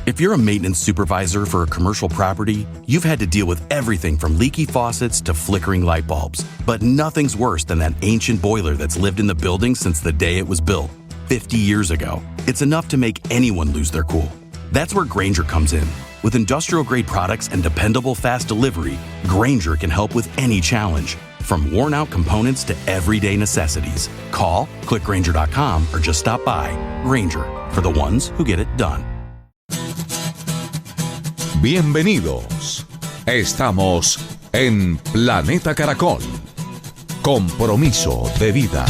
If you're a maintenance supervisor for a commercial property, you've had to deal with everything from leaky faucets to flickering light bulbs. But nothing's worse than that ancient boiler that's lived in the building since the day it was built, 50 years ago. It's enough to make anyone lose their cool. That's where Grainger comes in. With industrial-grade products and dependable fast delivery, Grainger can help with any challenge, from worn-out components to everyday necessities. Call, click Grainger.com, or just stop by. Grainger, for the ones who get it done. Bienvenidos. Estamos en Planeta Caracol. Compromiso de vida.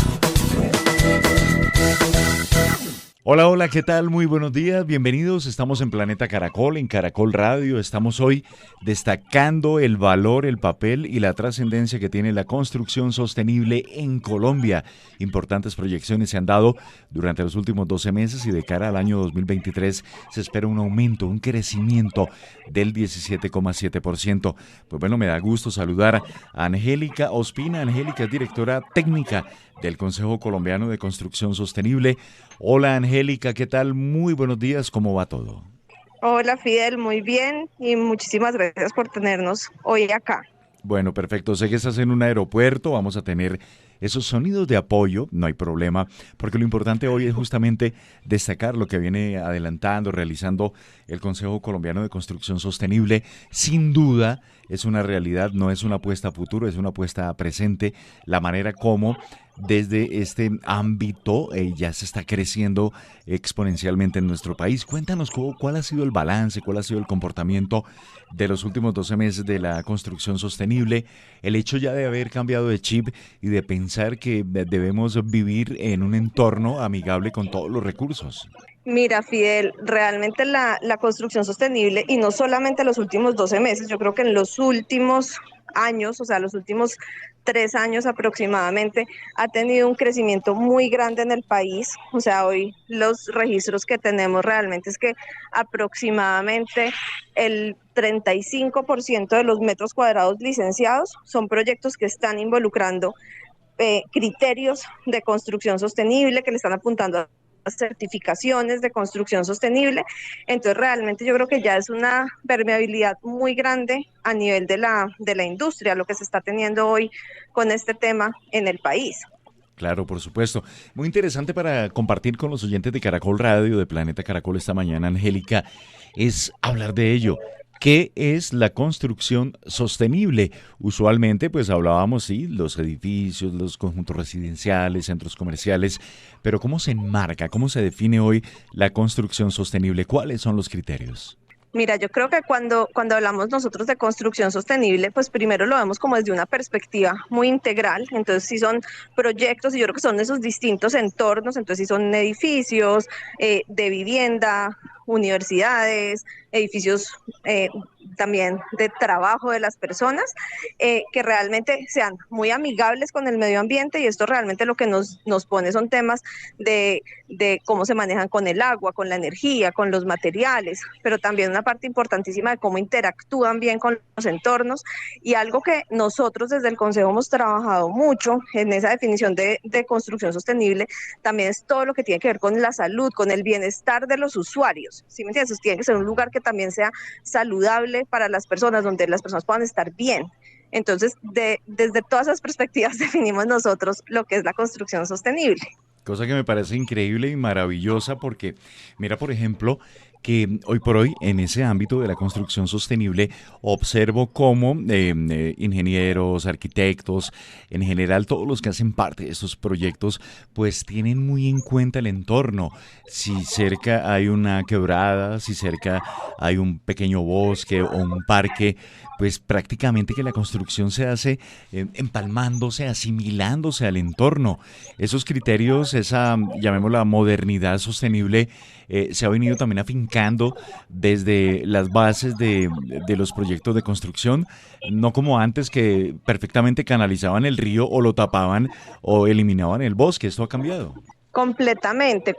Hola, hola, ¿qué tal? Muy buenos días, bienvenidos. Estamos en Planeta Caracol, en Caracol Radio. Estamos hoy destacando el valor, el papel y la trascendencia que tiene la construcción sostenible en Colombia. Importantes proyecciones se han dado durante los últimos 12 meses y de cara al año 2023 se espera un aumento, un crecimiento del 17,7%. Pues bueno, me da gusto saludar a Angélica Ospina. Angélica es directora técnica del Consejo Colombiano de Construcción Sostenible. Hola Angélica, ¿qué tal? Muy buenos días, ¿cómo va todo? Hola Fidel, muy bien y muchísimas gracias por tenernos hoy acá. Bueno, perfecto. Sé que estás en un aeropuerto, vamos a tener esos sonidos de apoyo, no hay problema, porque lo importante hoy es justamente destacar lo que viene adelantando, realizando el Consejo Colombiano de Construcción Sostenible. Sin duda es una realidad, no es una apuesta a futuro, es una apuesta a presente, la manera como desde este ámbito ya se está creciendo exponencialmente en nuestro país. Cuéntanos cuál ha sido el balance, cuál ha sido el comportamiento de los últimos 12 meses de la construcción sostenible, el hecho ya de haber cambiado de chip y de pensar que debemos vivir en un entorno amigable con todos los recursos. Mira, Fidel, realmente la construcción sostenible, y no solamente los últimos 12 meses, yo creo que en los últimos años, o sea, los últimos 3 años aproximadamente, ha tenido un crecimiento muy grande en el país. O sea, hoy los registros que tenemos realmente es que aproximadamente el 35% de los metros cuadrados licenciados son proyectos que están involucrando criterios de construcción sostenible, que le están apuntando a certificaciones de construcción sostenible. Entonces realmente yo creo que ya es una permeabilidad muy grande a nivel de la industria, lo que se está teniendo hoy con este tema en el país. Claro, por supuesto. Muy interesante para compartir con los oyentes de Caracol Radio, de Planeta Caracol esta mañana, Angélica, es hablar de ello. ¿Qué es la construcción sostenible? Usualmente, pues hablábamos, sí, los edificios, los conjuntos residenciales, centros comerciales, pero ¿cómo se enmarca, cómo se define hoy la construcción sostenible? ¿Cuáles son los criterios? Mira, yo creo que cuando hablamos nosotros de construcción sostenible, pues primero lo vemos como desde una perspectiva muy integral. Entonces sí son proyectos, y yo creo que son esos distintos entornos. Entonces sí son edificios de vivienda, universidades, edificios también de trabajo de las personas, que realmente sean muy amigables con el medio ambiente. Y esto realmente lo que nos pone son temas de cómo se manejan con el agua, con la energía, con los materiales, pero también una parte importantísima de cómo interactúan bien con los entornos. Y algo que nosotros desde el Consejo hemos trabajado mucho en esa definición de construcción sostenible, también es todo lo que tiene que ver con la salud, con el bienestar de los usuarios. ¿Sí me entiendes? Tiene que ser un lugar que también sea saludable para las personas, donde las personas puedan estar bien. Entonces, desde todas esas perspectivas definimos nosotros lo que es la construcción sostenible. Cosa que me parece increíble y maravillosa porque, mira, por ejemplo, que hoy por hoy en ese ámbito de la construcción sostenible observo cómo ingenieros, arquitectos, en general todos los que hacen parte de estos proyectos, pues tienen muy en cuenta el entorno. Si cerca hay una quebrada, si cerca hay un pequeño bosque o un parque, pues prácticamente que la construcción se hace empalmándose, asimilándose al entorno. Esos criterios, esa, llamémosla modernidad sostenible, se ha venido también afincando desde las bases de los proyectos de construcción, no como antes que perfectamente canalizaban el río o lo tapaban o eliminaban el bosque. Esto ha cambiado. Completamente,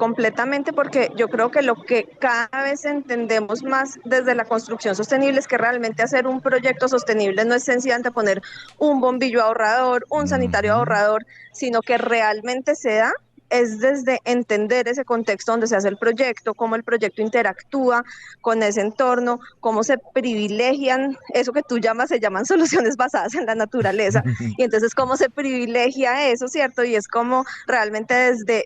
porque yo creo que lo que cada vez entendemos más desde la construcción sostenible es que realmente hacer un proyecto sostenible no es sencillamente poner un bombillo ahorrador, un sanitario ahorrador, sino que realmente se da es desde entender ese contexto donde se hace el proyecto, cómo el proyecto interactúa con ese entorno, cómo se privilegian eso que tú llamas, se llaman soluciones basadas en la naturaleza, y entonces cómo se privilegia eso, ¿cierto? Y es como realmente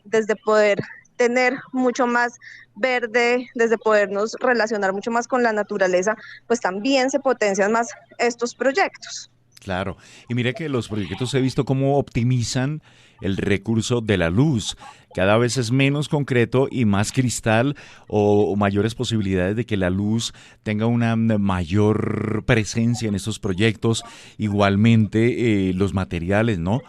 desde poder tener mucho más verde, desde podernos relacionar mucho más con la naturaleza, pues también se potencian más estos proyectos. Claro, y mire que los proyectos he visto cómo optimizan el recurso de la luz. Cada vez es menos concreto y más cristal o mayores posibilidades de que la luz tenga una mayor presencia en estos proyectos. Igualmente los materiales, ¿no?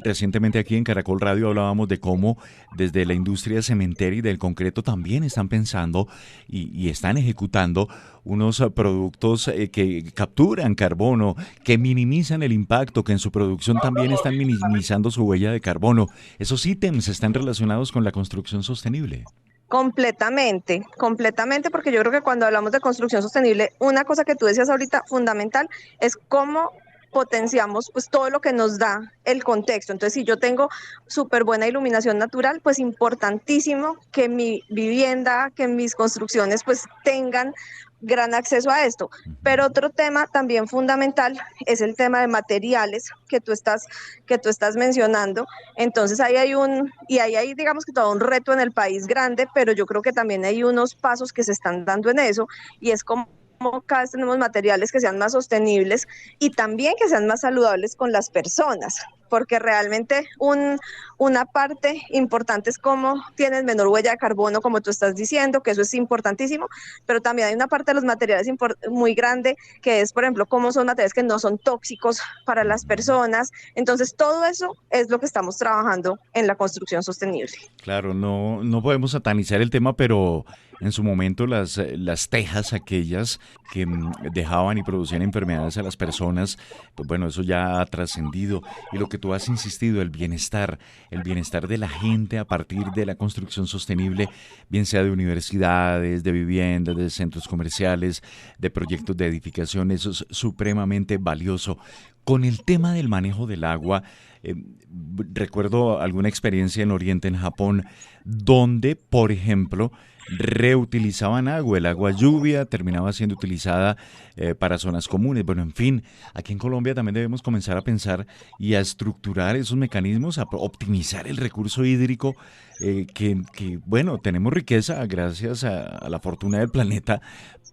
Recientemente aquí en Caracol Radio hablábamos de cómo desde la industria cementera y del concreto también están pensando y están ejecutando unos productos que capturan carbono, que minimizan el impacto, que en su producción también están minimizando su huella de carbono. Esos ítems están relacionados con la construcción sostenible. Completamente, completamente, porque yo creo que cuando hablamos de construcción sostenible, una cosa que tú decías ahorita fundamental es cómo potenciamos pues todo lo que nos da el contexto. Entonces, si yo tengo súper buena iluminación natural, pues importantísimo que mi vivienda, que mis construcciones pues tengan gran acceso a esto. Pero otro tema también fundamental es el tema de materiales que tú estás mencionando. Entonces ahí hay digamos que todo un reto en el país grande, pero yo creo que también hay unos pasos que se están dando en eso, y es como cada vez tenemos materiales que sean más sostenibles y también que sean más saludables con las personas, porque realmente una parte importante es cómo tienes menor huella de carbono, como tú estás diciendo, que eso es importantísimo, pero también hay una parte de los materiales muy grande, que es, por ejemplo, cómo son materiales que no son tóxicos para las personas. Entonces, todo eso es lo que estamos trabajando en la construcción sostenible. Claro, no podemos satanizar el tema, pero en su momento las tejas aquellas que dejaban y producían enfermedades a las personas, pues bueno, eso ya ha trascendido. Y lo que tú has insistido, el bienestar de la gente a partir de la construcción sostenible, bien sea de universidades, de viviendas, de centros comerciales, de proyectos de edificación, eso es supremamente valioso. Con el tema del manejo del agua, eh, recuerdo alguna experiencia en Oriente, en Japón, donde, por ejemplo, reutilizaban agua, el agua lluvia terminaba siendo utilizada para zonas comunes. Bueno, en fin, aquí en Colombia también debemos comenzar a pensar y a estructurar esos mecanismos, a optimizar el recurso hídrico, bueno, tenemos riqueza gracias a la fortuna del planeta,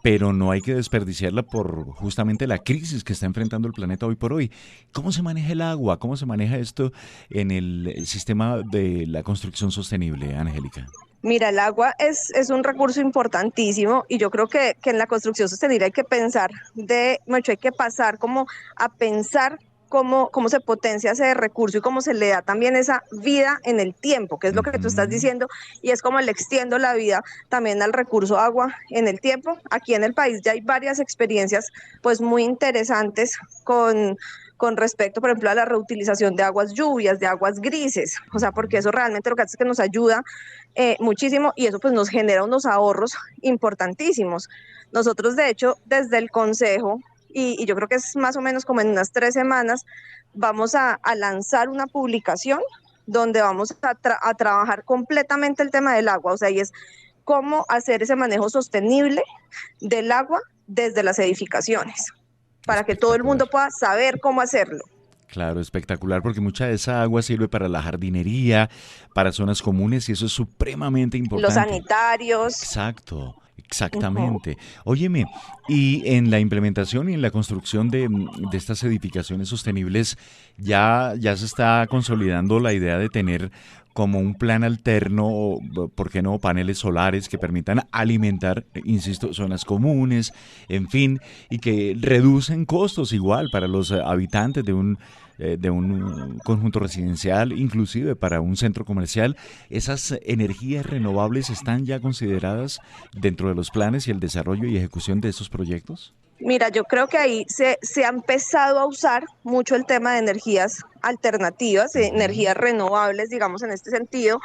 pero no hay que desperdiciarla por justamente la crisis que está enfrentando el planeta hoy por hoy. ¿Cómo se maneja el agua? ¿Cómo se maneja esto en el sistema de la construcción sostenible, Angélica? Mira, el agua es un recurso importantísimo, y yo creo que en la construcción sostenible hay que pensar mucho, hay que pasar como a pensar cómo se potencia ese recurso y cómo se le da también esa vida en el tiempo, que es lo que tú estás Ujú. diciendo, y es como le extiendo la vida también al recurso agua en el tiempo. Aquí en el país ya hay varias experiencias pues muy interesantes con respecto, por ejemplo, a la reutilización de aguas lluvias, de aguas grises, o sea, porque eso realmente lo que hace es que nos ayuda muchísimo, y eso pues nos genera unos ahorros importantísimos. Nosotros, de hecho, desde el Consejo, y yo creo que es más o menos como en unas 3 semanas, vamos a lanzar una publicación donde vamos a trabajar completamente el tema del agua, o sea, y es cómo hacer ese manejo sostenible del agua desde las edificaciones, para que todo el Espectacular. mundo pueda saber cómo hacerlo. Claro, espectacular, porque mucha de esa agua sirve para la jardinería, para zonas comunes, y eso es supremamente Los importante. sanitarios. Exacto, Ujú. exactamente. Óyeme, y en la implementación y en la construcción de estas edificaciones sostenibles, ya se está consolidando la idea de tener como un plan alterno, o, ¿por qué no? Paneles solares que permitan alimentar, insisto, zonas comunes, en fin, y que reducen costos igual para los habitantes de un conjunto residencial, inclusive para un centro comercial. ¿Esas energías renovables están ya consideradas dentro de los planes y el desarrollo y ejecución de estos proyectos? Mira, yo creo que ahí se ha empezado a usar mucho el tema de energías alternativas, energías renovables, digamos, en este sentido.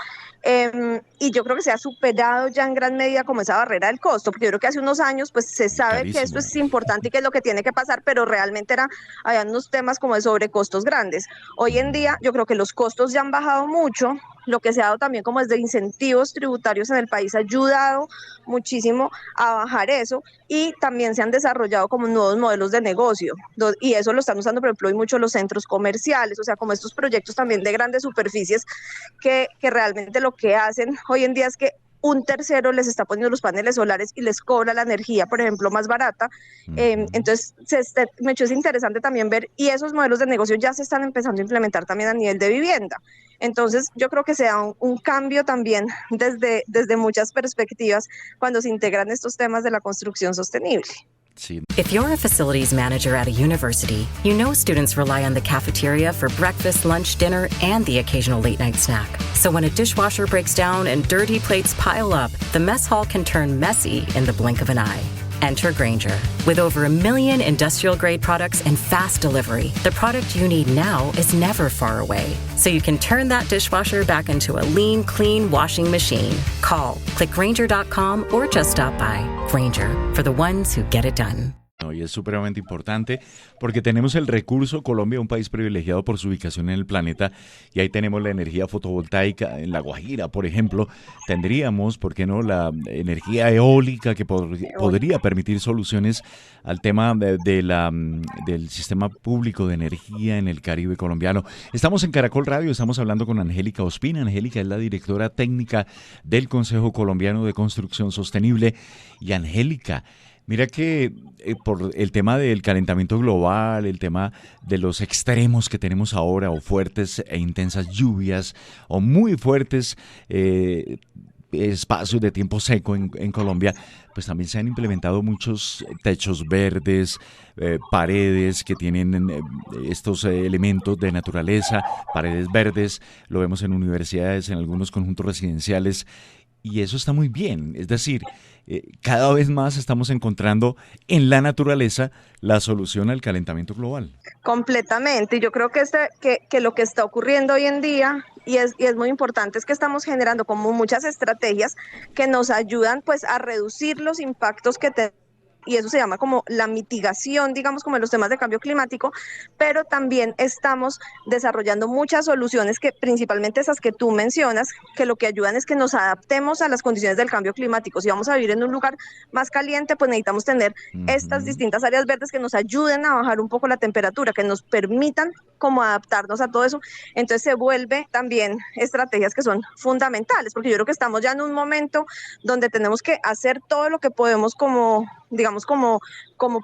Y yo creo que se ha superado ya en gran medida como esa barrera del costo, porque yo creo que hace unos años pues se sabe que esto Carísimo. es importante y que es lo que tiene que pasar, pero realmente había unos temas como de sobrecostos grandes. Hoy en día yo creo que los costos ya han bajado mucho, lo que se ha dado también como desde incentivos tributarios en el país ha ayudado muchísimo a bajar eso, y también se han desarrollado como nuevos modelos de negocio, y eso lo están usando por ejemplo hoy mucho los centros comerciales, o sea, como estos proyectos también de grandes superficies que realmente lo que hacen hoy en día es que un tercero les está poniendo los paneles solares y les cobra la energía, por ejemplo, más barata. Entonces, me es interesante también ver, y esos modelos de negocio ya se están empezando a implementar también a nivel de vivienda. Entonces, yo creo que se da un cambio también desde muchas perspectivas cuando se integran estos temas de la construcción sostenible. Sí. If you're a facilities manager at a university, you know students rely on the cafeteria for breakfast, lunch, dinner, and the occasional late-night snack. So when a dishwasher breaks down and dirty plates pile up, the mess hall can turn messy in the blink of an eye. Enter Grainger. With over 1 million industrial-grade products and fast delivery, the product you need now is never far away. So you can turn that dishwasher back into a lean, clean washing machine. Call, click Grainger.com, or just stop by. Grainger, for the ones who get it done. Y es supremamente importante porque tenemos el recurso. Colombia, un país privilegiado por su ubicación en el planeta, y ahí tenemos la energía fotovoltaica. En La Guajira, por ejemplo, tendríamos, ¿por qué no?, la energía eólica que podría permitir soluciones al tema del sistema público de energía en el Caribe colombiano. Estamos en Caracol Radio, estamos hablando con Angélica Ospina. Angélica es la directora técnica del Consejo Colombiano de Construcción Sostenible. Y Angélica, mira que por el tema del calentamiento global, el tema de los extremos que tenemos ahora, o fuertes e intensas lluvias, o muy fuertes espacios de tiempo seco en Colombia, pues también se han implementado muchos techos verdes, paredes que tienen estos elementos de naturaleza, paredes verdes. Lo vemos en universidades, en algunos conjuntos residenciales, y eso está muy bien. Es decir, cada vez más estamos encontrando en la naturaleza la solución al calentamiento global. Completamente. Y yo creo que lo que está ocurriendo hoy en día, y es muy importante, es que estamos generando como muchas estrategias que nos ayudan pues a reducir los impactos que tenemos, y eso se llama como la mitigación, digamos, como en los temas de cambio climático, pero también estamos desarrollando muchas soluciones, que principalmente esas que tú mencionas, que lo que ayudan es que nos adaptemos a las condiciones del cambio climático. Si vamos a vivir en un lugar más caliente, pues necesitamos tener estas distintas áreas verdes que nos ayuden a bajar un poco la temperatura, que nos permitan como adaptarnos a todo eso. Entonces se vuelve también estrategias que son fundamentales, porque yo creo que estamos ya en un momento donde tenemos que hacer todo lo que podemos como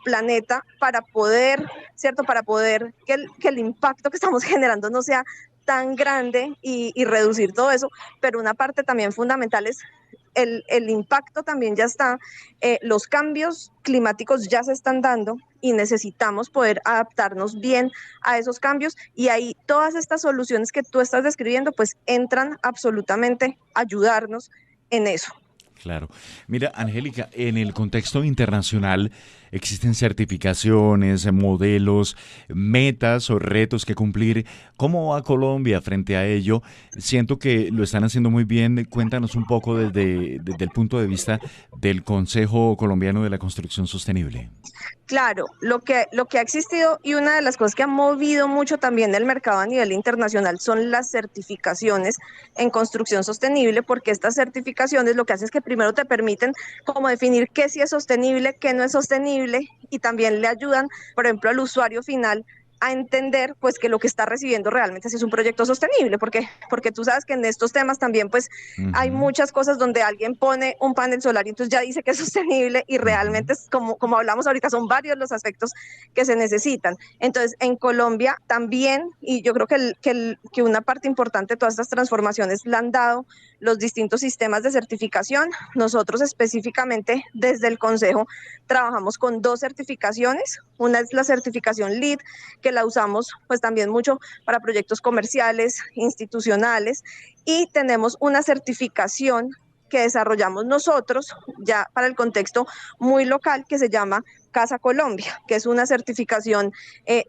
planeta para poder, ¿cierto? Para poder que el impacto que estamos generando no sea tan grande, y reducir todo eso. Pero una parte también fundamental es el impacto también ya está, los cambios climáticos ya se están dando, y necesitamos poder adaptarnos bien a esos cambios, y ahí todas estas soluciones que tú estás describiendo pues entran absolutamente a ayudarnos en eso. Claro. Mira, Angélica, en el contexto internacional existen certificaciones, modelos, metas o retos que cumplir. ¿Cómo va Colombia frente a ello? Siento que lo están haciendo muy bien. Cuéntanos un poco desde el punto de vista del Consejo Colombiano de la Construcción Sostenible. Claro, lo que ha existido, y una de las cosas que ha movido mucho también el mercado a nivel internacional, son las certificaciones en construcción sostenible, porque estas certificaciones lo que hacen es que primero te permiten como definir qué sí es sostenible, qué no es sostenible, y también le ayudan, por ejemplo, al usuario final a entender pues que lo que está recibiendo realmente sí es un proyecto sostenible, porque tú sabes que en estos temas también pues hay muchas cosas donde alguien pone un panel solar y entonces ya dice que es sostenible, y realmente es como hablamos ahorita, son varios los aspectos que se necesitan. Entonces en Colombia también, y yo creo que una parte importante de todas estas transformaciones la han dado los distintos sistemas de certificación. Nosotros específicamente desde el Consejo trabajamos con 2 certificaciones. Una es la certificación LEED, que la usamos pues también mucho para proyectos comerciales, institucionales, y tenemos una certificación que desarrollamos nosotros, ya para el contexto muy local, que se llama Casa Colombia, que es una certificación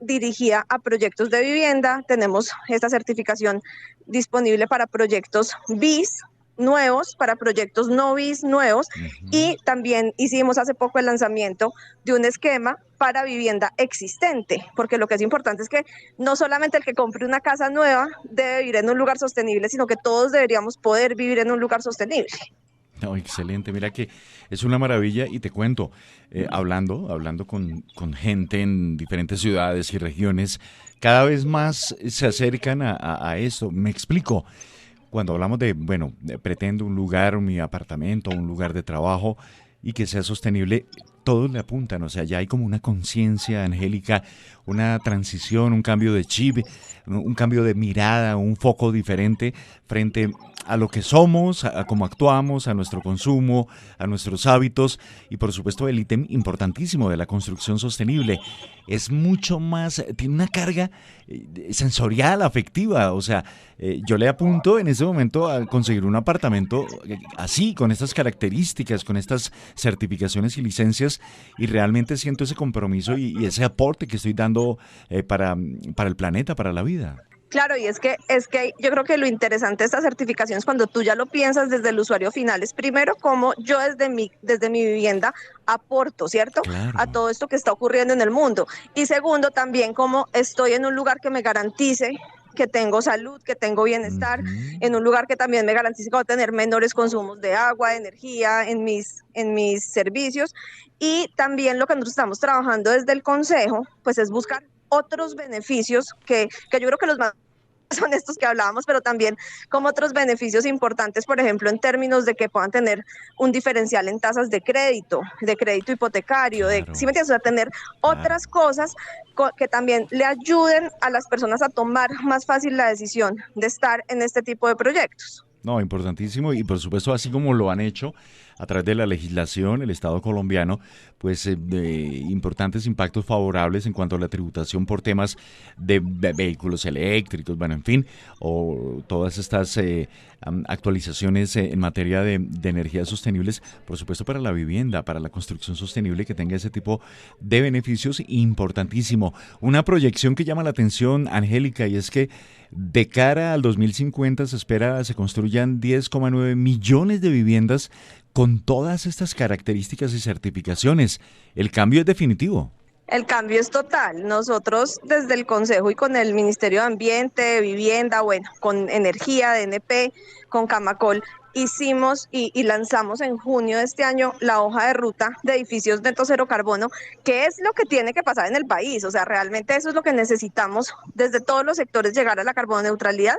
dirigida a proyectos de vivienda. Tenemos esta certificación disponible para proyectos BIS nuevos, para proyectos no BIS nuevos, y también hicimos hace poco el lanzamiento de un esquema para vivienda existente, porque lo que es importante es que no solamente el que compre una casa nueva debe vivir en un lugar sostenible, sino que todos deberíamos poder vivir en un lugar sostenible. No, excelente, mira que es una maravilla y te cuento, hablando con gente en diferentes ciudades y regiones, cada vez más se acercan a esto. Me explico. Cuando hablamos pretendo un lugar, mi apartamento, un lugar de trabajo y que sea sostenible, todos le apuntan, o sea, ya hay como una conciencia, Angélica, una transición, un cambio de chip, un cambio de mirada, un foco diferente frente a lo que somos, a cómo actuamos, a nuestro consumo, a nuestros hábitos y por supuesto el ítem importantísimo de la construcción sostenible. Es mucho más, tiene una carga sensorial, afectiva, o sea, yo le apunto en este momento a conseguir un apartamento así, con estas características, con estas certificaciones y licencias y realmente siento ese compromiso y ese aporte que estoy dando para el planeta, para la vida. Claro, y es que yo creo que lo interesante de estas certificaciones, cuando tú ya lo piensas desde el usuario final, es primero cómo yo desde mi vivienda aporto, ¿cierto? Claro. A todo esto que está ocurriendo en el mundo. Y segundo, también cómo estoy en un lugar que me garantice que tengo salud, que tengo bienestar, en un lugar que también me garantice que voy a tener menores consumos de agua, de energía en mis servicios. Y también lo que nosotros estamos trabajando desde el Consejo, pues es buscar otros beneficios que yo creo que los más son estos que hablábamos, pero también como otros beneficios importantes, por ejemplo, en términos de que puedan tener un diferencial en tasas de crédito hipotecario, Claro, ¿sí me entiendes? O sea, tener otras cosas que también le ayuden a las personas a tomar más fácil la decisión de estar en este tipo de proyectos. no, importantísimo y por supuesto así como lo han hecho a través de la legislación, el Estado colombiano, pues importantes impactos favorables en cuanto a la tributación por temas de vehículos eléctricos, bueno, en fin, o todas estas actualizaciones en materia de energías sostenibles, por supuesto para la vivienda, para la construcción sostenible que tenga ese tipo de beneficios, importantísimo. Una proyección que llama la atención, Angélica, y es que de cara al 2050 se construyan 10,9 millones de viviendas con todas estas características y certificaciones. El cambio es definitivo. El cambio es total. Nosotros desde el Consejo y con el Ministerio de Ambiente, de Vivienda, bueno, con Energía, DNP, con Camacol, hicimos y lanzamos en junio de este año la hoja de ruta de edificios neto cero carbono, que es lo que tiene que pasar en el país. O sea, realmente eso es lo que necesitamos desde todos los sectores, llegar a la carbono neutralidad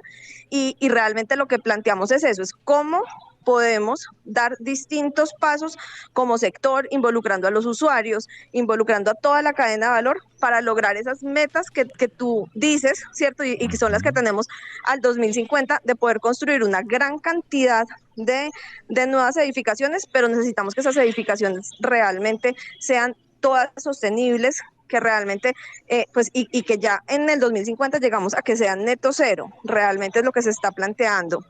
y realmente lo que planteamos es eso, es cómo podemos dar distintos pasos como sector, involucrando a los usuarios, involucrando a toda la cadena de valor para lograr esas metas que tú dices, ¿cierto? Y que son las que tenemos al 2050, de poder construir una gran cantidad de nuevas edificaciones, pero necesitamos que esas edificaciones realmente sean todas sostenibles, que realmente, y que ya en el 2050 llegamos a que sean neto cero, realmente es lo que se está planteando.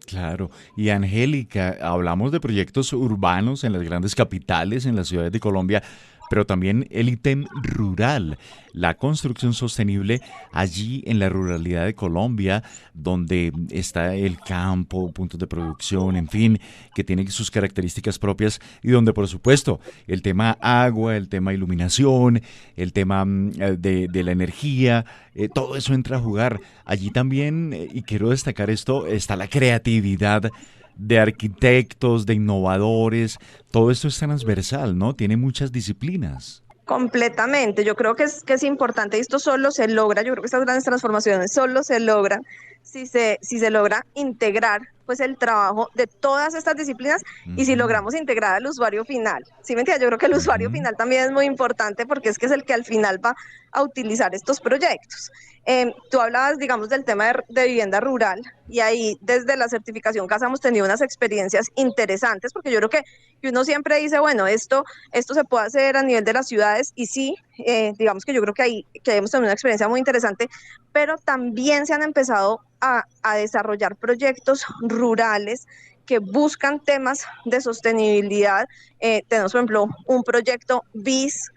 Claro, y Angélica, hablamos de proyectos urbanos en las grandes capitales, en las ciudades de Colombia, pero también el ítem rural, la construcción sostenible allí en la ruralidad de Colombia, donde está el campo, puntos de producción, en fin, que tiene sus características propias y donde, por supuesto, el tema agua, el tema iluminación, el tema de la energía, todo eso entra a jugar. Allí también, y quiero destacar esto, está la creatividad de arquitectos, de innovadores, todo esto es transversal, ¿no? Tiene muchas disciplinas. Completamente, yo creo que es importante y esto solo se logra, yo creo que estas grandes transformaciones solo se logran si se logra integrar pues el trabajo de todas estas disciplinas y si logramos integrar al usuario final. ¿Sí me entiendes? Yo creo que el usuario final también es muy importante porque es que es el que al final va a utilizar estos proyectos. Tú hablabas, digamos, del tema de vivienda rural y ahí desde la certificación CASA hemos tenido unas experiencias interesantes porque yo creo que uno siempre dice, bueno, esto se puede hacer a nivel de las ciudades y sí, digamos que yo creo que ahí que hemos tenido una experiencia muy interesante, pero también se han empezado a desarrollar proyectos rurales que buscan temas de sostenibilidad. Tenemos, por ejemplo, un proyecto BIS,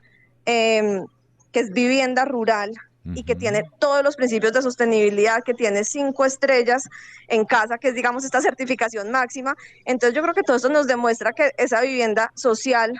que es vivienda rural, y que tiene todos los principios de sostenibilidad, que tiene 5 estrellas en casa, que es, digamos, esta certificación máxima. Entonces yo creo que todo esto nos demuestra que esa vivienda social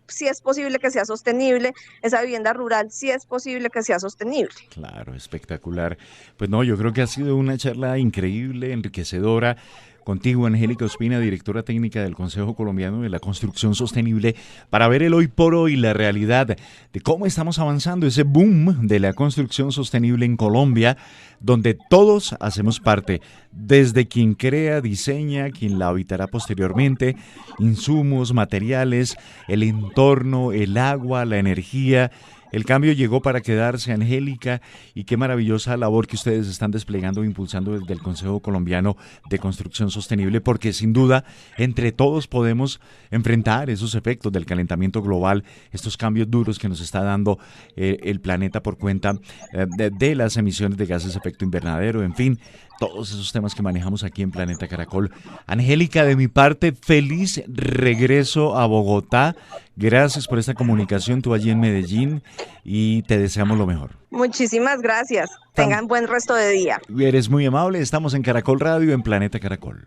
sí es posible que sea sostenible, esa vivienda rural sí es posible que sea sostenible. Claro, espectacular. Pues no, yo creo que ha sido una charla increíble, enriquecedora. Contigo, Angélica Ospina, directora técnica del Consejo Colombiano de la Construcción Sostenible, para ver el hoy por hoy, la realidad de cómo estamos avanzando, ese boom de la construcción sostenible en Colombia, donde todos hacemos parte, desde quien crea, diseña, quien la habitará posteriormente, insumos, materiales, el entorno, el agua, la energía. El cambio llegó para quedarse, Angélica, y qué maravillosa labor que ustedes están desplegando e impulsando desde el Consejo Colombiano de Construcción Sostenible, porque sin duda entre todos podemos enfrentar esos efectos del calentamiento global, estos cambios duros que nos está dando el planeta por cuenta de las emisiones de gases de efecto invernadero, en fin, todos esos temas que manejamos aquí en Planeta Caracol. Angélica, de mi parte, feliz regreso a Bogotá. Gracias por esta comunicación, tú allí en Medellín, y te deseamos lo mejor. Muchísimas gracias. Tengan buen resto de día. Eres muy amable. Estamos en Caracol Radio, en Planeta Caracol.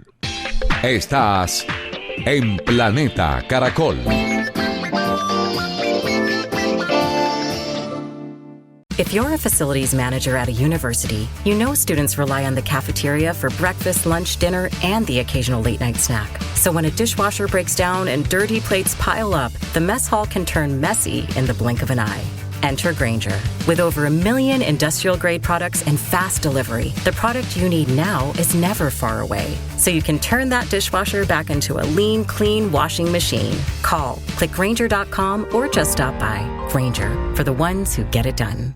Estás en Planeta Caracol. If you're a facilities manager at a university, you know students rely on the cafeteria for breakfast, lunch, dinner, and the occasional late-night snack. So when a dishwasher breaks down and dirty plates pile up, the mess hall can turn messy in the blink of an eye. Enter Grainger. With over 1 million industrial-grade products and fast delivery, the product you need now is never far away. So you can turn that dishwasher back into a lean, clean washing machine. Call, click Grainger.com, or just stop by. Grainger, for the ones who get it done.